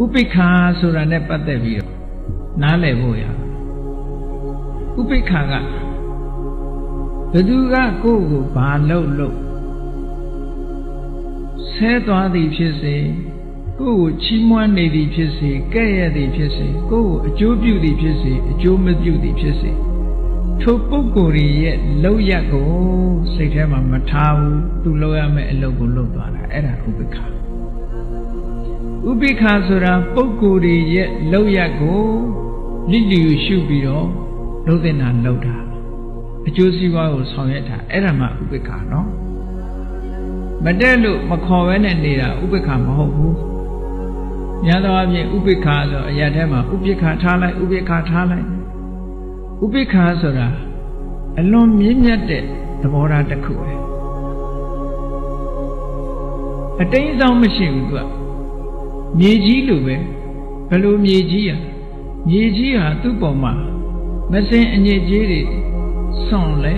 ဥပိ္ပခာဆိုတာနဲ့ပတ်သက်ပြီးတော့နားလည်ဖို့ရဥပိ္ပခာကဘယ်သူကကိုယ့်ကိုဘာလုပ်ဆဲသွားသည်ဖြစ်စေကိုယ့်ကိုချီးမွမ်းနေသည်ဖြစ်စေကဲ့ရဲ့သည်ဖြစ်စေကိုယ့်ကိုအကျိုးပြုသည်ဖြစ်စေအကျိုးမပြုသည်ဖြစ်စေထိုပုဂ္ဂိုလ်ရဲ့လောက်ရကိုစိတ်ထဲမှာမထားဘူးသူလောက်ရမယ့်အလုပ်ကိုလုပ်သွားတာအဲ့ဒါဥပိ္ပခာဥပိ္ပခာဆိုတာပုဂ္ဂိုလ်ရဲ့လောက်ရကိုလိလျူရှုပြီးတော့လုပ်တဲ့နာလုပ်တာအကျိုးစီးပွားကိုဆောင်ရွက်တာအဲ့ဒါမှဥပိ္ပခာနော်မတက်လို့မခေါ်ဘဲနဲ့နေတာဥပိ္ပခာမဟုတ်ဘူးများသောအားဖြင့်ဥပိ္ပခာဆိုအရာထဲမှာဥပိ္ပခာထားလိုက်ဥပိ္ပခာထားလိုက်ဥပိ္ပခာဆိုတာအလွန်မြင့်မြတ်တဲ့သဘောထားတစ်ခုပဲအတိတ်ဆောင်မရှိဘူးသူကမြေကြီးလိုပဲဘယ်လိုမြေကြီးอ่ะမြေကြီးဟာသူ့ပုံမှာမစင်အညစ်အကြေးတွေဆွန့်လဲ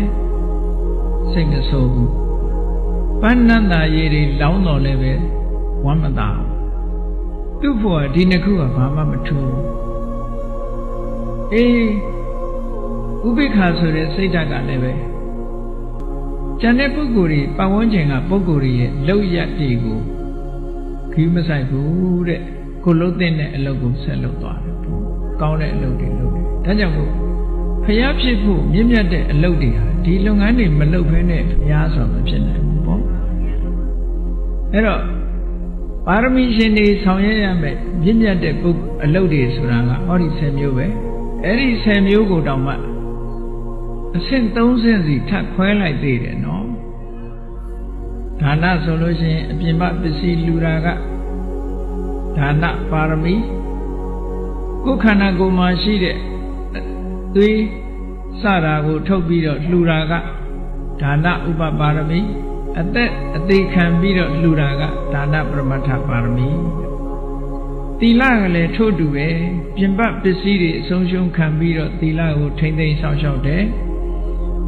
စိတ်မဆိုးဘူးပဏ္ဏတာရေတွေလောင်းတော်လည်းပဲဝမ်းမသာသူ့ဖို့ဒီနှစ်ခုကဘာမှမထူးအေးဥပိ္ပခာဆိုတဲ့စိတ်ဓာတ်ကလည်းပဲကျန်တဲ့ပုဂ္ဂိုလ်တွေပတ်ဝန်းကျင်ကပုဂ္ဂိုလ်တွေရဲ့လောက်ရတွေကိုခီးမဆိုင်ဘူးတဲ့ကိုလှုပ်တဲ့အလုပ်ကိုဆက်လုပ်သွားတယ်ကောင်းတဲ့အလုပ်တွေလုပ်တယ်ဒါကြောင့်မို့ဖျားဖြစ်ဖို့မြင့်မြတ်တဲ့အလုပ်တွေဟာဒီလုပ်ငန်းတွေမလုပ်ဘဲနဲ့ဖျားဆိုမဖြစ်နိုင်ဘူးပေါ့အဲ့တော့ပါရမီရှင်တွေဆောင်ရွက်ရမယ်မြင့်မြတ်တဲ့အလုပ်တွေဆိုတာကဟောဒီ10မျိုးပဲအဲ့ဒီ10မျိုးကိုတောင်မှအဆင့်3ဆင့်စီထပ်ခွဲလိုက်သေးတယ်နော်ဒါနဆိုလို့ရှိရင်အပြင်ပစ္စည်းလူတာကဒါနပါရမီကိုယ်ခန္ဓာကိုယ်မှာရှိတဲ့သွေးစတာကိုထုတ်ပြီးတော့လှူတာကဒါနဥပပါရမီအသက်အသေးခံပြီးတော့လှူတာကဒါနပရမတ္ထပါရမီသီလကလည်းထို့တူပဲပြင်ပပစ္စည်းတွေအဆုံးရှုံးခံပြီးတော့သီလကိုထိမ့်သိမ်းဆောင်ရှောက်တယ်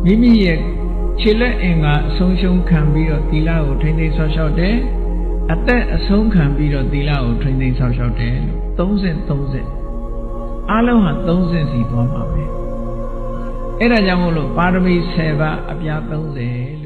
မိမိရဲ့ခြေလက်အင်္ဂါအဆုံးရှုံးခံပြီးတော့သီလကိုထိမ့်သိမ်းဆောင်ရှောက်တယ်အသက်အဆုံးခံပြီးတော့သီလကိုထိမ့်သိမ်းဆောင်ရှောက်တယ်လို့30အားလုံးဟာ30စီသွားမှာပဲအဲ့ဒါကြောင့်မို့လို့ပါရမီ10ပါးအပြား30